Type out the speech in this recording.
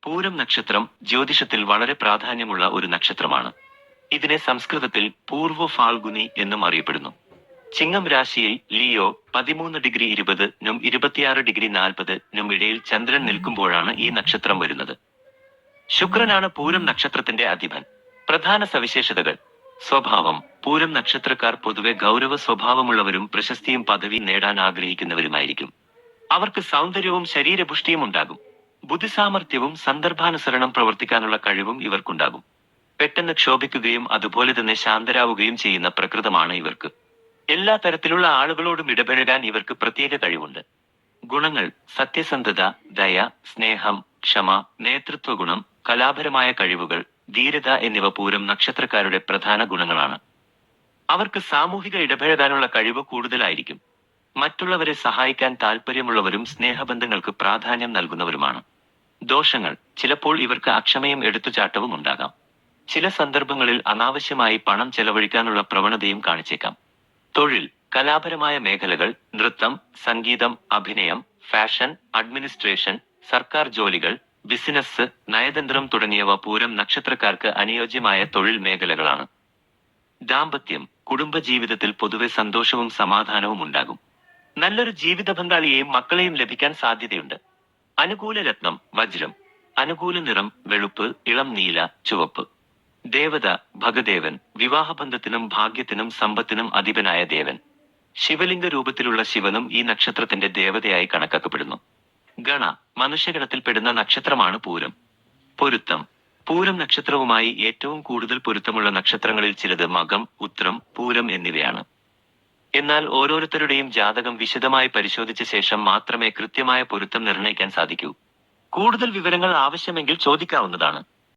പൂരം നക്ഷത്രം ജ്യോതിഷത്തിൽ വളരെ പ്രാധാന്യമുള്ള ഒരു നക്ഷത്രമാണ്. ഇതിനെ സംസ്കൃതത്തിൽ പൂർവ്വ ഫാൽഗുനി എന്നും അറിയപ്പെടുന്നു. ചിങ്ങം രാശിയിൽ ലിയോ 13°20'നും 26°40'നും ഇടയിൽ ചന്ദ്രൻ നിൽക്കുമ്പോഴാണ് ഈ നക്ഷത്രം വരുന്നത്. ശുക്രനാണ് പൂരം നക്ഷത്രത്തിന്റെ അധിപൻ. പ്രധാന സവിശേഷതകൾ. സ്വഭാവം. പൂരം നക്ഷത്രക്കാർ പൊതുവെ ഗൗരവ സ്വഭാവമുള്ളവരും പ്രശസ്തിയും പദവി നേടാൻ ആഗ്രഹിക്കുന്നവരുമായിരിക്കും. അവർക്ക് സൗന്ദര്യവും ശരീരപുഷ്ടിയും ഉണ്ടാകും. ബുദ്ധിസാമർഥ്യവും സന്ദർഭാനുസരണം പ്രവർത്തിക്കാനുള്ള കഴിവും ഇവർക്കുണ്ടാകും. പെട്ടെന്ന് ക്ഷോഭിക്കുകയും അതുപോലെ തന്നെ ശാന്തരാവുകയും ചെയ്യുന്ന പ്രകൃതമാണ് ഇവർക്ക്. എല്ലാ തരത്തിലുള്ള ആളുകളോടും ഇടപഴകാൻ ഇവർക്ക് പ്രത്യേക കഴിവുണ്ട്. ഗുണങ്ങൾ. സത്യസന്ധത, ദയ, സ്നേഹം, ക്ഷമ, നേതൃത്വ ഗുണം, കലാപരമായ കഴിവുകൾ, ധീരത എന്നിവ പൂരം നക്ഷത്രക്കാരുടെ പ്രധാന ഗുണങ്ങളാണ്. അവർക്ക് സാമൂഹിക ഇടപഴകാനുള്ള കഴിവ് കൂടുതലായിരിക്കും. മറ്റുള്ളവരെ സഹായിക്കാൻ താല്പര്യമുള്ളവരും സ്നേഹബന്ധങ്ങൾക്ക് പ്രാധാന്യം നൽകുന്നവരുമാണ്. ദോഷങ്ങൾ. ചിലപ്പോൾ ഇവർക്ക് അക്ഷമയും എടുത്തുചാട്ടവും ഉണ്ടാകാം. ചില സന്ദർഭങ്ങളിൽ അനാവശ്യമായി പണം ചെലവഴിക്കാനുള്ള പ്രവണതയും കാണിച്ചേക്കാം. തൊഴിൽ. കലാപരമായ മേഖലകൾ, നൃത്തം, സംഗീതം, അഭിനയം, ഫാഷൻ, അഡ്മിനിസ്ട്രേഷൻ, സർക്കാർ ജോലികൾ, ബിസിനസ്, നയതന്ത്രം തുടങ്ങിയവ പൂരം നക്ഷത്രക്കാർക്ക് അനുയോജ്യമായ തൊഴിൽ മേഖലകളാണ്. ദാമ്പത്യം. കുടുംബജീവിതത്തിൽ പൊതുവെ സന്തോഷവും സമാധാനവും ഉണ്ടാകും. നല്ലൊരു ജീവിത പങ്കാളിയെയും മക്കളെയും ലഭിക്കാൻ സാധ്യതയുണ്ട്. അനുകൂല രത്നം വജ്രം. അനുകൂല നിറം വെളുപ്പ്, ഇളം നീല, ചുവപ്പ്. ദേവത ഭഗദേവൻ. വിവാഹബന്ധത്തിനും ഭാഗ്യത്തിനും സമ്പത്തിനും അധിപനായ ദേവൻ. ശിവലിംഗ രൂപത്തിലുള്ള ശിവനും ഈ നക്ഷത്രത്തിന്റെ ദേവതയായി കണക്കാക്കപ്പെടുന്നു. ഗണ. മനുഷ്യഗണത്തിൽപ്പെടുന്ന നക്ഷത്രമാണ് പൂരം. പൊരുത്തം. പൂരം നക്ഷത്രവുമായി ഏറ്റവും കൂടുതൽ പൊരുത്തമുള്ള നക്ഷത്രങ്ങളിൽ ചിലത് മകം, ഉത്രം, പൂരം എന്നിവയാണ്. എന്നാൽ ഓരോരുത്തരുടെയും ജാതകം വിശദമായി പരിശോധിച്ച ശേഷം മാത്രമേ കൃത്യമായ പൊരുത്തം നിർണ്ണയിക്കാൻ സാധിക്കൂ. കൂടുതൽ വിവരങ്ങൾ ആവശ്യമെങ്കിൽ ചോദിക്കാവുന്നതാണ്.